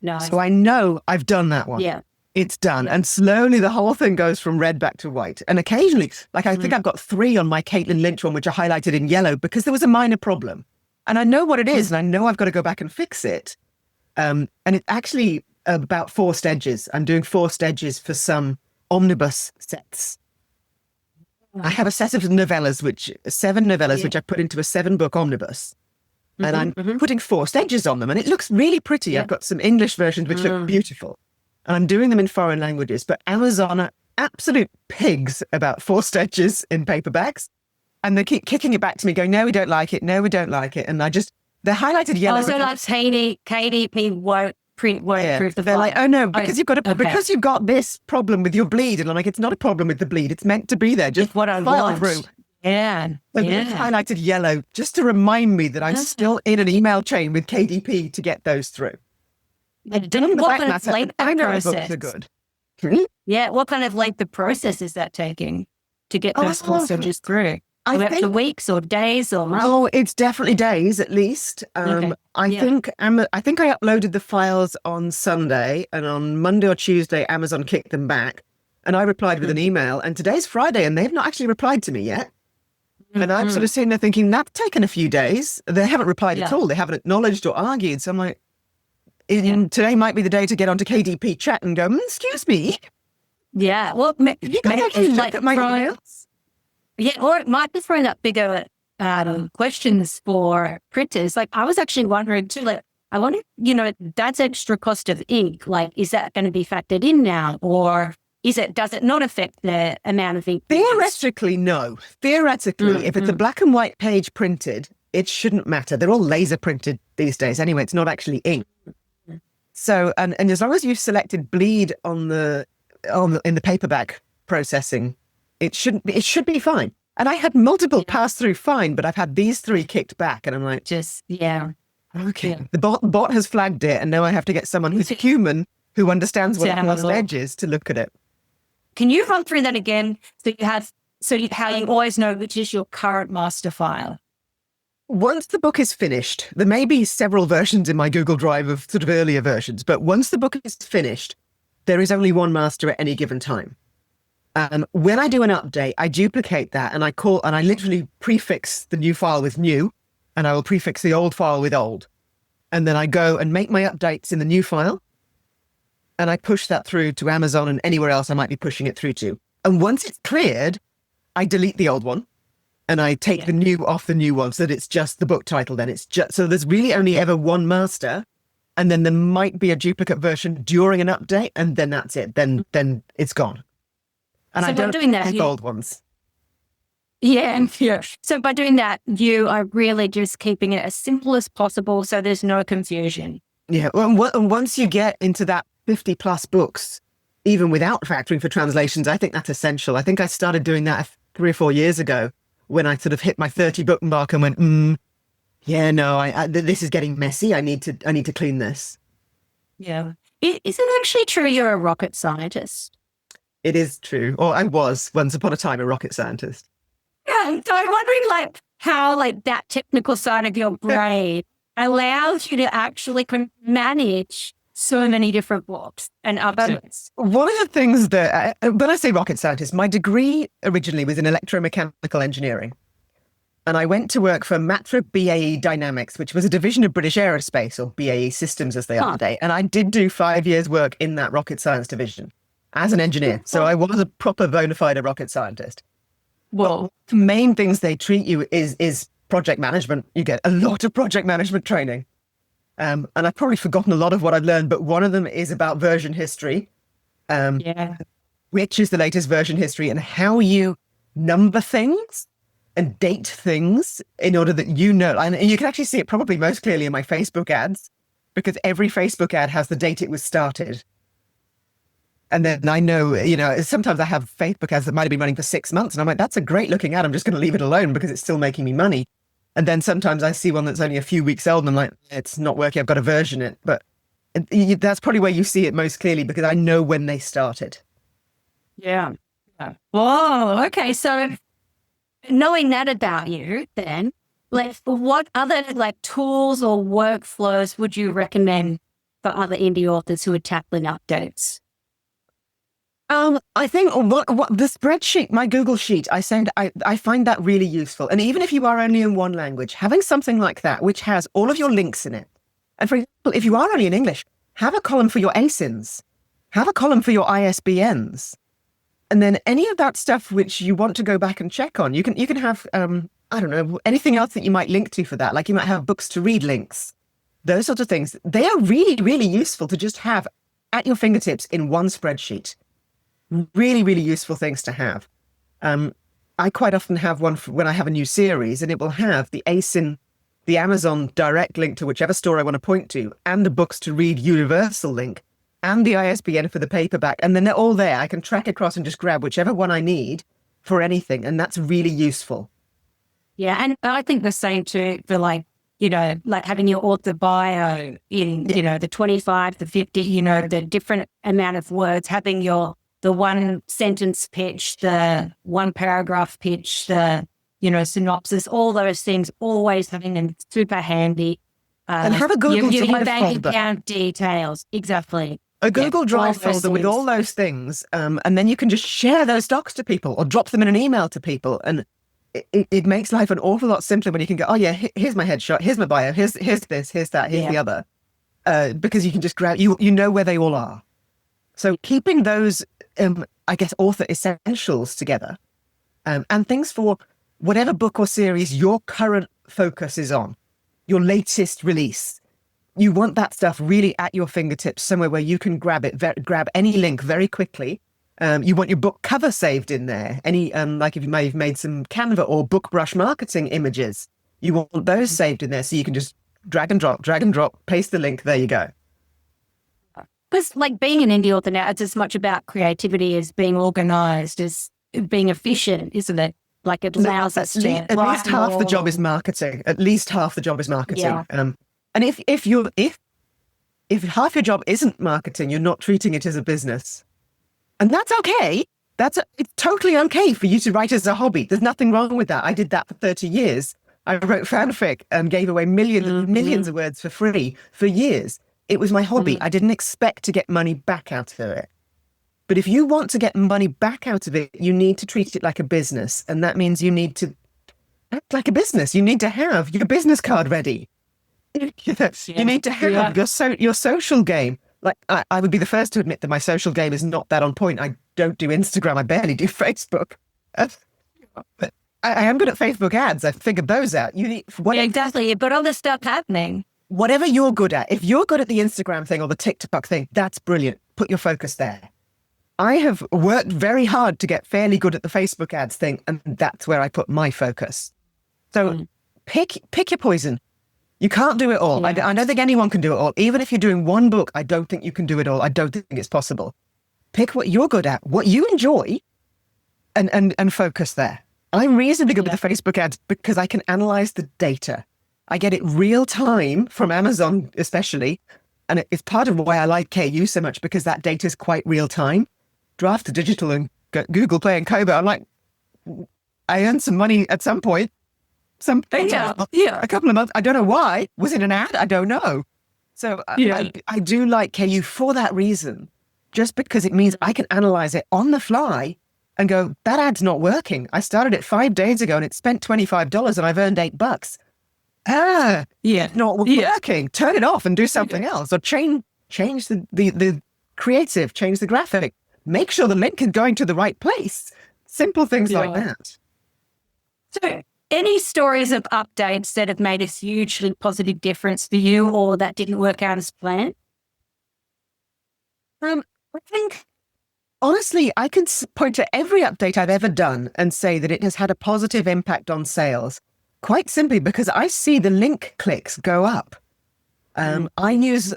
Nice. So I know I've done that one. Yeah. It's done. And slowly the whole thing goes from red back to white. And occasionally, like I think I've got 3 on my Caitlin Lynch one, which I highlighted in yellow because there was a minor problem. And I know what it is, and I know I've got to go back and fix it. And it's actually about 4 stages. I'm doing 4 stages for some omnibus sets. I have a set of novellas, 7 novellas, which I put into a 7-book omnibus. And I'm putting 4 stages on them, and it looks really pretty. I've got some English versions which look beautiful. And I'm doing them in foreign languages, but Amazon are absolute pigs about 4 stages in paperbacks. And they keep kicking it back to me, going, no, we don't like it. No, we don't like it. And they're highlighted yellow. Oh, so like KDP won't proof the They're file. like, oh no, because because you've got this problem with your bleed. And I'm like, it's not a problem with the bleed. It's meant to be there. Just it's what I file want. through. Yeah. It's highlighted yellow just to remind me that I'm still in an email chain with KDP to get those through. What kind of length of process? Are good. Yeah, what kind of length of process is that taking to get those 4 stages through? I think weeks or days or months? Oh, it's definitely days at least. I think I uploaded the files on Sunday, and on Monday or Tuesday, Amazon kicked them back, and I replied with an email. And today's Friday, and they've not actually replied to me yet. And I'm sort of sitting there thinking that's taken a few days. They haven't replied at all. They haven't acknowledged or argued. So I'm like, today might be the day to get onto KDP chat and go, excuse me. Yeah, well, You can actually look at my emails. Yeah, or it might be throwing up bigger questions for printers. Like, I was actually wondering too, like, I wonder, that's extra cost of ink. Like, is that going to be factored in now? Or does it not affect the amount of ink? Theoretically, no. Theoretically, if it's a black and white page printed, it shouldn't matter. They're all laser printed these days. Anyway, it's not actually ink. So, and as long as you've selected bleed in the paperback processing, it should be fine. And I had multiple pass through fine, but I've had these 3 kicked back, and I'm like, okay. Yeah. The bot has flagged it, and now I have to get someone who's human who understands what a plus edge is to look at it. Can you run through that again? How you always know which is your current master file? Once the book is finished, there may be several versions in my Google Drive of sort of earlier versions, but once the book is finished, there is only one master at any given time. When I do an update, I duplicate that and I literally prefix the new file with new, and I will prefix the old file with old. And then I go and make my updates in the new file, and I push that through to Amazon and anywhere else I might be pushing it through to. And once it's cleared, I delete the old one and I take the new off the new one so that it's just the book title. Then so there's really only ever one master, and then there might be a duplicate version during an update, and then that's it. Then it's gone. And so I don't doing that, take old ones. Yeah. So by doing that, you are really just keeping it as simple as possible so there's no confusion. Yeah. Well, and once you get into that 50 plus books, even without factoring for translations, I think that's essential. I think I started doing that 3 or 4 years ago when I sort of hit my 30 book mark and went, this is getting messy. I need to clean this. Yeah. Is it actually true you're a rocket scientist? It is true. Or I was once upon a time a rocket scientist. Yeah. So I'm wondering how that technical side of your brain allows you to actually manage so many different books and others. One of the things that, when I say rocket scientist, my degree originally was in electromechanical engineering. And I went to work for Matra BAE Dynamics, which was a division of British Aerospace, or BAE Systems as they are today. And I did do 5 years work in that rocket science division as an engineer. So I was a proper bona fide rocket scientist. Well, the main things they treat you is project management. You get a lot of project management training. And I've probably forgotten a lot of what I've learned, but one of them is about version history, which is the latest version history, and how you number things and date things in order that and you can actually see it probably most clearly in my Facebook ads, because every Facebook ad has the date it was started. And then I know, sometimes I have Facebook ads that might have been running for 6 months, and I'm like, that's a great looking ad. I'm just going to leave it alone because it's still making me money. And then sometimes I see one that's only a few weeks old and I'm like, it's not working. I've got to version it. But that's probably where you see it most clearly, because I know when they started. Yeah. Whoa. Okay. So knowing that about you, then Like, what other like tools or workflows would you recommend for other indie authors who are tackling updates? I think what the spreadsheet, my Google Sheet, I find that really useful. And even if you are only in one language, having something like that, which has all of your links in it. And for example, if you are only in English, have a column for your ASINs, have a column for your ISBNs. And then any of that stuff which you want to go back and check on, you can have, I don't know, anything else that you might link to for that. Like you might have books to read links, those sorts of things. They are really, really useful to just have at your fingertips in one spreadsheet. Really, really useful things to have. I quite often have one for when I have a new series, and it will have the ASIN, the Amazon direct link to whichever store I want to point to, and the books to read universal link, and the ISBN for the paperback. And then they're all there. I can track across and just grab whichever one I need for anything. And that's really useful. Yeah. And I think the same too for like having your author bio in, the 25, the 50, the different amount of words, having the one sentence pitch, the one paragraph pitch, the, synopsis, all those things, always having them super handy. And have a Google Drive bank folder. Account details. Exactly. A Google Drive folder with all those things. And then you can just share those docs to people or drop them in an email to people. And it makes life an awful lot simpler when you can go, oh yeah, here's my headshot, here's my bio, here's this, here's that, here's the other. Because you can just grab, you know where they all are. So keeping those, I guess, author essentials together, and things for whatever book or series your current focus is on, your latest release. You want that stuff really at your fingertips, somewhere where you can grab grab any link very quickly. You want your book cover saved in there. Any, like if you may have made some Canva or BookBrush marketing images, you want those saved in there so you can just drag and drop, paste the link, there you go. Because like being an indie author now, it's as much about creativity as being organized, as being efficient, isn't it? Like it allows us to... At least half the job is marketing. At least half the job is marketing. Yeah. And if half your job isn't marketing, you're not treating it as a business. And that's okay. It's totally okay for you to write as a hobby. There's nothing wrong with that. I did that for 30 years. I wrote fanfic and gave away millions of words for free for years. It was my hobby. I didn't expect to get money back out of it. But if you want to get money back out of it, you need to treat it like a business. And that means you need to act like a business. You need to have your business card ready. You need to have your social game. Like I would be the first to admit that my social game is not that on point. I don't do Instagram. I barely do Facebook. But I am good at Facebook ads. I figured those out. You need exactly. You've got other stuff happening. Whatever you're good at. If you're good at the Instagram thing or the TikTok thing, that's brilliant. Put your focus there. I have worked very hard to get fairly good at the Facebook ads thing, and that's where I put my focus. So pick your poison. You can't do it all. Yeah. I don't think anyone can do it all. Even if you're doing one book, I don't think you can do it all. I don't think it's possible. Pick what you're good at, what you enjoy, and focus there. I'm reasonably good with the Facebook ads because I can analyze the data. I get it real time from Amazon, especially. And it's part of why I like KU so much, because that data is quite real time. Draft to Digital and Google Play and Kobo. I'm like, I earned some money at some point. A couple of months. I don't know why. Was it an ad? I don't know. So I do like KU for that reason, just because it means I can analyze it on the fly and go, that ad's not working. I started it 5 days ago and it spent $25 and I've earned $8. Not working. Turn it off and do something else, or change the creative, change the graphic, make sure the link is going to the right place. Simple things like that. So any stories of updates that have made a hugely positive difference for you, or that didn't work out as planned? I think, honestly, I can point to every update I've ever done and say that it has had a positive impact on sales. Quite simply because I see the link clicks go up. I use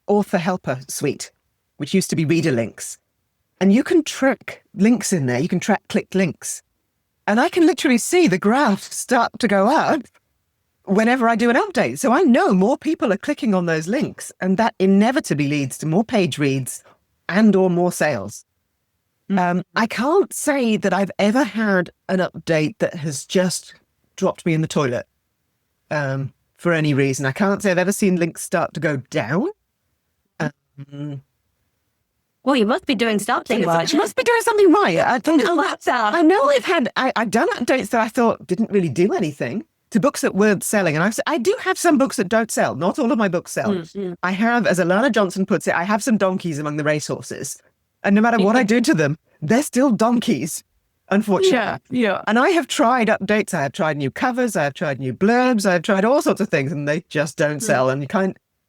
Author Helper Suite, which used to be Reader Links. And you can track links in there. You can track clicked links. And I can literally see the graph start to go up whenever I do an update. So I know more people are clicking on those links, and that inevitably leads to more page reads and or more sales. I can't say that I've ever had an update that has just dropped me in the toilet. for any reason. I can't say I've ever seen links start to go down. Well, you must be doing something right. You must be doing something right. I don't know. That's I know I've done updates that I thought didn't really do anything to books that weren't selling. And I do have some books that don't sell. Not all of my books sell. I have, as Alana Johnson puts it, I have some donkeys among the racehorses. And no matter what I do to them, they're still donkeys, unfortunately. Yeah. And I have tried updates. I have tried new covers. I have tried new blurbs. I have tried all sorts of things, and they just don't sell. And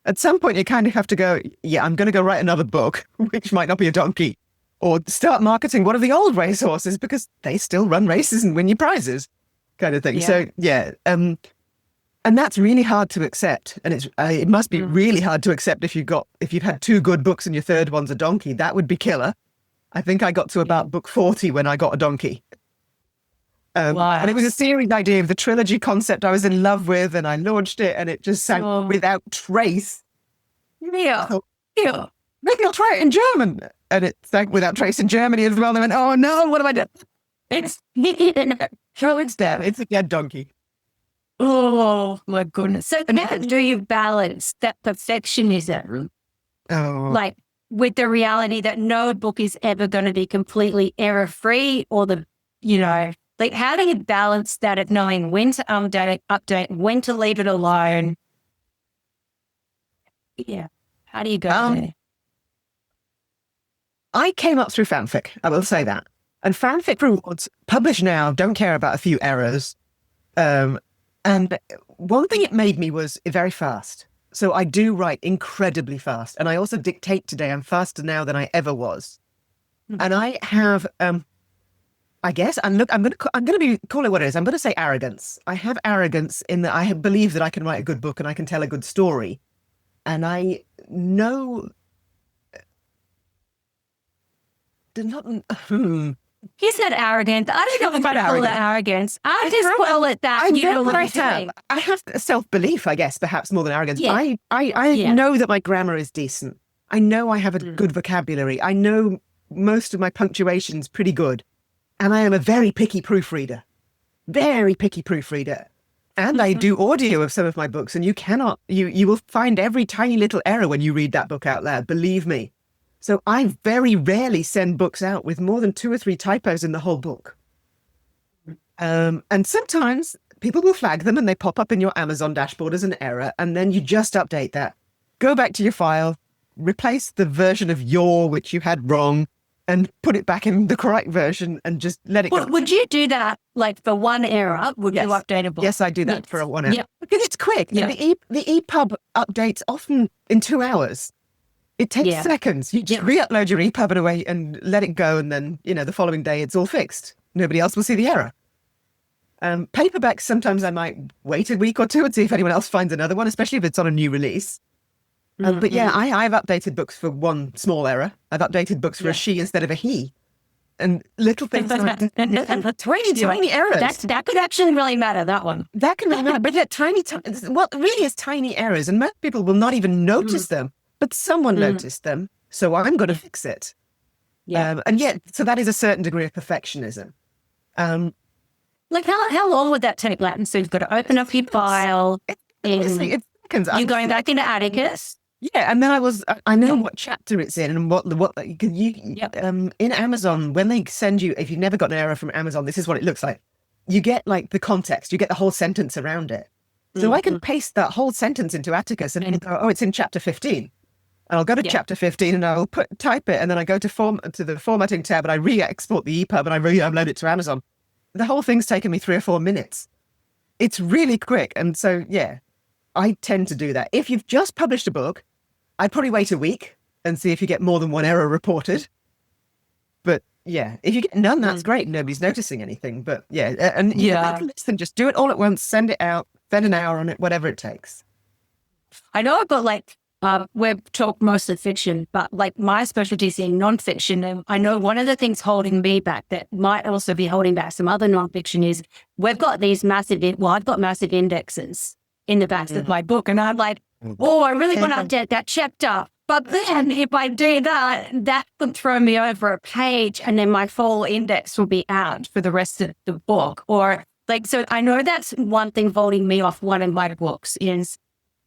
at some point, you kind of have to go, yeah, I'm going to go write another book, which might not be a donkey, or start marketing one of the old racehorses because they still run races and win you prizes, kind of thing. Yeah. So, yeah. And that's really hard to accept. And it must be really hard to accept if you've had 2 good books and your third one's a donkey. That would be killer. I think I got to about book 40 when I got a donkey. Wow. And it was a series idea of the trilogy concept I was in love with, and I launched it, and it just sank without trace. Yeah. Maybe I'll try it in German. And it sank without trace in Germany as well. And I went, oh no, what have I done? It's dead. It's a dead donkey. Oh my goodness. So how do you balance that perfectionism, like with the reality that no book is ever going to be completely error-free, or like how do you balance that of knowing when to update, when to leave it alone? Yeah. How do you go there? I came up through fanfic, I will say that. And fanfic rewards publish now don't care about a few errors. And one thing it made me was very fast. So I do write incredibly fast. And I also dictate today. I'm faster now than I ever was. And I have, I guess, I'm going to call it what it is. I'm going to say arrogance. I have arrogance in that I believe that I can write a good book and I can tell a good story. And I know... He said arrogant. I don't know about call it arrogance. I just call it that. I have self-belief, I guess, perhaps more than arrogance. Yeah. I know that my grammar is decent. I know I have a good vocabulary. I know most of my punctuation's pretty good. And I am a very picky proofreader. Very picky proofreader. And I do audio of some of my books, and you will find every tiny little error when you read that book out loud, believe me. So I very rarely send books out with more than 2 or 3 typos in the whole book. And sometimes people will flag them and they pop up in your Amazon dashboard as an error, and then you just update that. Go back to your file, replace the version of your which you had wrong, and put it back in the correct version and just let it go. Would you do that like for one error? Would you update a book? Yes, I do that for a one error. Yeah. Because it's quick. Yeah. The EPUB updates often in 2 hours. It takes seconds. You just re-upload your EPUB in a way and let it go, and then, the following day it's all fixed. Nobody else will see the error. Paperbacks, sometimes I might wait a week or 2 and see if anyone else finds another one, especially if it's on a new release. But yeah, I've updated books for one small error. I've updated books for a she instead of a he. And little things like tiny errors. That could actually really matter, that one. That can really matter. But what really is tiny errors, and most people will not even notice them, but someone noticed them, so I'm going to fix it. Yeah. And yet, so that is a certain degree of perfectionism. Like how long would that take, Latin? So you've got to open up your file. It's seconds. You're going back into Atticus. Yeah, and then I know what chapter it's in, and in Amazon, when they send you, if you've never got an error from Amazon, this is what it looks like. You get like the context, you get the whole sentence around it. So I can paste that whole sentence into Atticus and then go, oh, it's in chapter 15. And I'll go to chapter 15 and I'll type it, and then I go to the formatting tab and I re-export the EPUB and I re-upload it to Amazon. The whole thing's taken me 3 or 4 minutes. It's really quick. And so, yeah, I tend to do that. If you've just published a book, I'd probably wait a week and see if you get more than 1 error reported. But yeah, if you get none, that's great. Nobody's noticing anything. But yeah, and make a list and just do it all at once, send it out, spend an hour on it, whatever it takes. I know I've got we've talked mostly fiction, but like my specialty is in nonfiction. And I know one of the things holding me back that might also be holding back some other nonfiction is we've got these I've got massive indexes in the back of my book. And I'm like, oh, I really want to update that chapter. But then if I do that, that could throw me over a page and then my full index will be out for the rest of the book. Or Like, so I know that's one thing holding me off one of my books is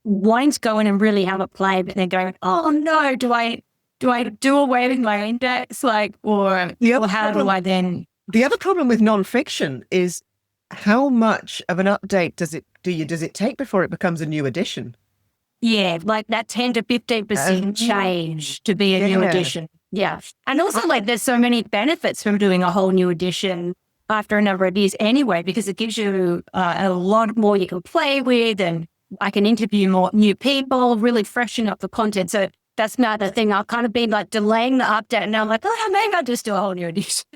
wanting to go in and really have a play, but then going, oh no, do I do away with my index? Like, or how do I then? The other problem with nonfiction is how much of an update does it take before it becomes a new edition? Yeah, like that 10 to 15% change to be a new edition. Yeah. And also, like, there's so many benefits from doing a whole new edition after a number of years anyway, because it gives you a lot more you can play with, and I can interview more new people, really freshen up the content. So that's another thing. I've kind of been like delaying the update, and now I'm like, oh, maybe I'll just do a whole new edition.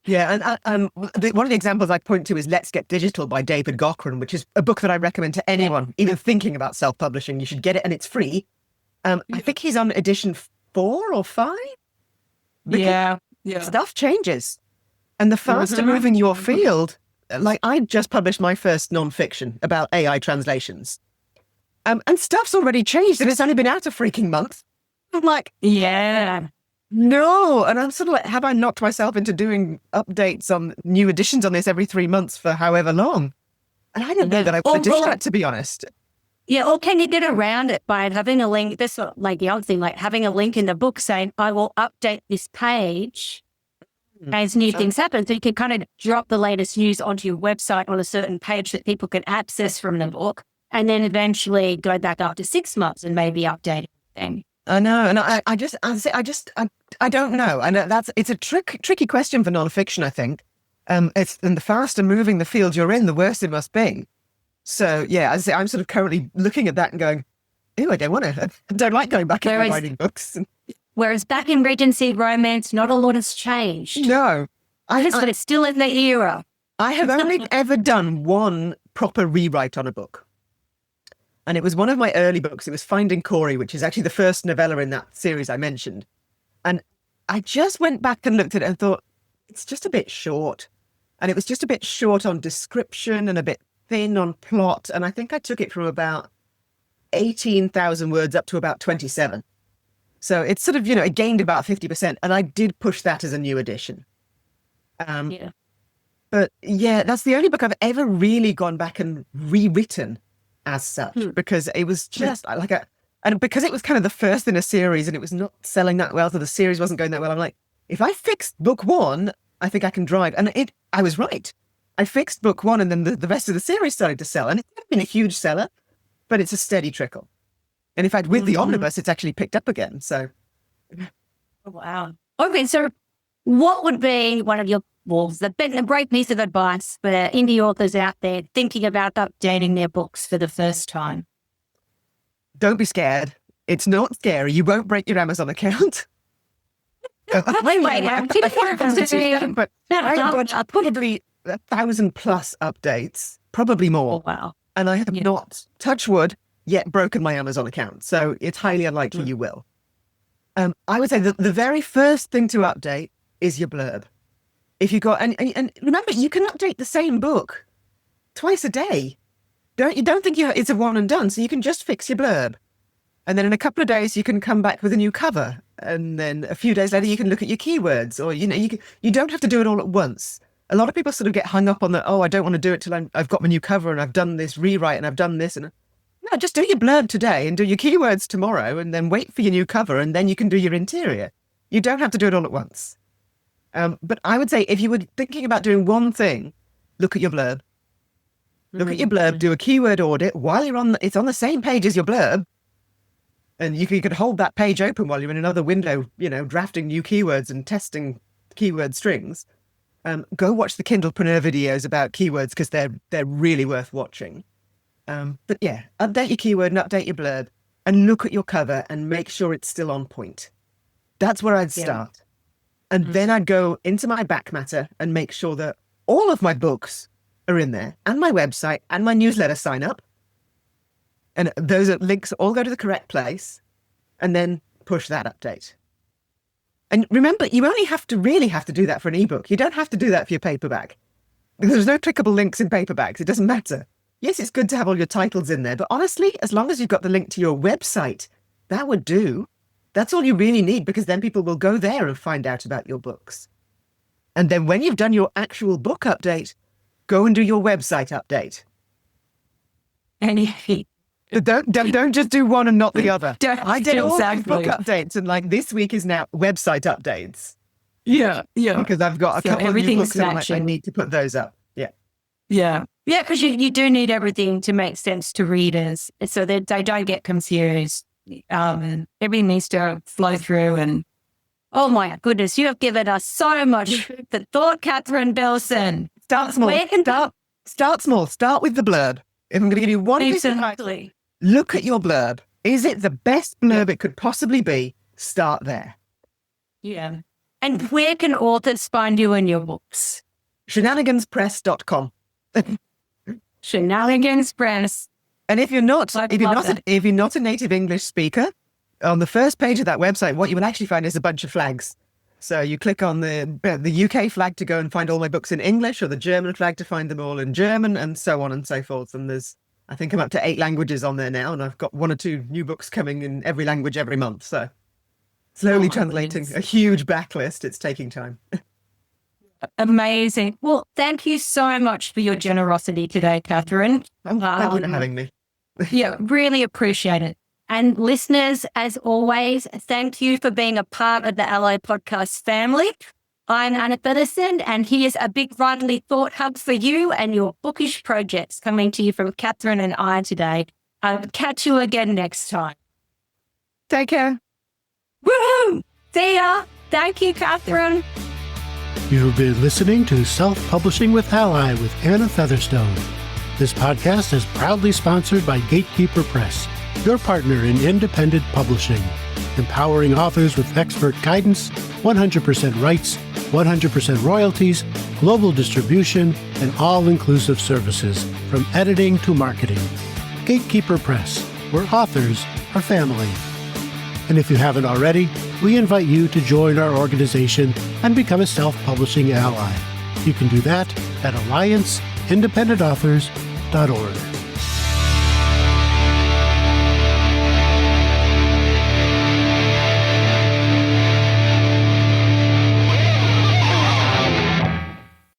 Yeah, and one of the examples I point to is Let's Get Digital by David Gochran, which is a book that I recommend to anyone, even thinking about self-publishing. You should get it, and it's free. I think he's on edition 4 or 5. Yeah. Stuff changes. And the faster moving your field, like I just published my first nonfiction about AI translations. And stuff's already changed, and it's only been out a freaking month. I'm like, no. And I'm sort of like, have I knocked myself into doing updates on new editions on this every 3 months for however long? And I don't know that I want to do that, to be honest. Yeah, or can you get around it by having a link? That's not like the other thing, like having a link in the book saying, I will update this page as new things happen. So you can kind of drop the latest news onto your website on a certain page that people can access from the book, and then eventually go back after 6 months and maybe update everything. I know, and I don't know, and it's a tricky question for nonfiction. I think and the faster moving the field you're in, the worse it must be. So yeah, as I say, I'm sort of currently looking at that and going, ew, I don't want to. I don't like going back and writing books. Whereas back in Regency romance, not a lot has changed. No, but it's still in the era. I have only ever done one proper rewrite on a book. And it was one of my early books. It was Finding Corey, which is actually the first novella in that series I mentioned. And I just went back and looked at it and thought, it's just a bit short. And it was just a bit short on description and a bit thin on plot. And I think I took it from about 18,000 words up to about 27. So it's sort of, it gained about 50%. And I did push that as a new edition. But yeah, that's the only book I've ever really gone back and rewritten as such, because it was just and because it was kind of the first in a series and it was not selling that well, so the series wasn't going that well. I'm like, if I fixed book 1, I think I can drive. And I was right. I fixed book 1 and then the rest of the series started to sell. And it's not been a huge seller, but it's a steady trickle. And in fact, with the omnibus, it's actually picked up again. So. Wow. Okay, so what would be one of your a great piece of advice for indie authors out there thinking about updating their books for the first time? Don't be scared. It's not scary. You won't break your Amazon account. But I've got probably 1,000 plus updates, probably more. Oh, wow. And I have not, touch wood, yet broken my Amazon account. So it's highly unlikely you will. I would say that the very first thing to update is your blurb. If you got, and remember, you can update the same book twice a day. Don't think it's a one and done. So you can just fix your blurb. And then in a couple of days, you can come back with a new cover. And then a few days later, you can look at your keywords, or, you don't have to do it all at once. A lot of people sort of get hung up on I don't want to do it till I've got my new cover and I've done this rewrite and I've done this. And no, just do your blurb today and do your keywords tomorrow and then wait for your new cover and then you can do your interior. You don't have to do it all at once. But I would say if you were thinking about doing one thing, look at your blurb. Look at your blurb, do a keyword audit while it's on the same page as your blurb. And you could hold that page open while you're in another window, drafting new keywords and testing keyword strings. Go watch the Kindlepreneur videos about keywords because they're really worth watching. But yeah, update your keyword and update your blurb and look at your cover and make sure it's still on point. That's where I'd start. And then I'd go into my back matter and make sure that all of my books are in there and my website and my newsletter sign up. And those links all go to the correct place and then push that update. And remember, you only have to do that for an ebook. You don't have to do that for your paperback. Because there's no clickable links in paperbacks. It doesn't matter. Yes, it's good to have all your titles in there, but honestly, as long as you've got the link to your website, that would do. That's all you really need, because then people will go there and find out about your books. And then when you've done your actual book update, go and do your website update. Don't just do one and not the other. I did all the book updates, and like this week is now website updates. Yeah. Because I've got a couple of new books and like, I need to put those up. Yeah, because you do need everything to make sense to readers so that they don't get confused. Everything needs to flow through. And oh my goodness, you have given us so much food for thought, Catherine Bilson. Start small. Start small. Start with the blurb. If I'm going to give you one piece of advice, look at your blurb. Is it the best blurb it could possibly be? Start there. Yeah. And where can authors find you in your books? Shenaniganspress.com. Shenanigans Press. And if you're not a native English speaker, on the first page of that website, what you will actually find is a bunch of flags. So you click on the UK flag to go and find all my books in English, or the German flag to find them all in German, and so on and so forth. And I think I'm up to 8 languages on there now, and I've got 1 or 2 new books coming in every language every month. So slowly translating a huge backlist. It's taking time. Amazing. Well, thank you so much for your generosity today, Catherine. Thank you for having me. Yeah, really appreciate it. And listeners, as always, thank you for being a part of the ALLi podcast family. I'm Anna Featherstone, and here's a big writerly thought hub for you and your bookish projects coming to you from Catherine and I today. I'll catch you again next time. Take care. Woohoo! See ya. Thank you, Catherine. You've been listening to Self-Publishing with ALLi with Anna Featherstone. This podcast is proudly sponsored by Gatekeeper Press, your partner in independent publishing, empowering authors with expert guidance, 100% rights, 100% royalties, global distribution, and all-inclusive services from editing to marketing. Gatekeeper Press, where authors are family. And if you haven't already, we invite you to join our organization and become a self-publishing ally. You can do that at allianceindependentauthors.org.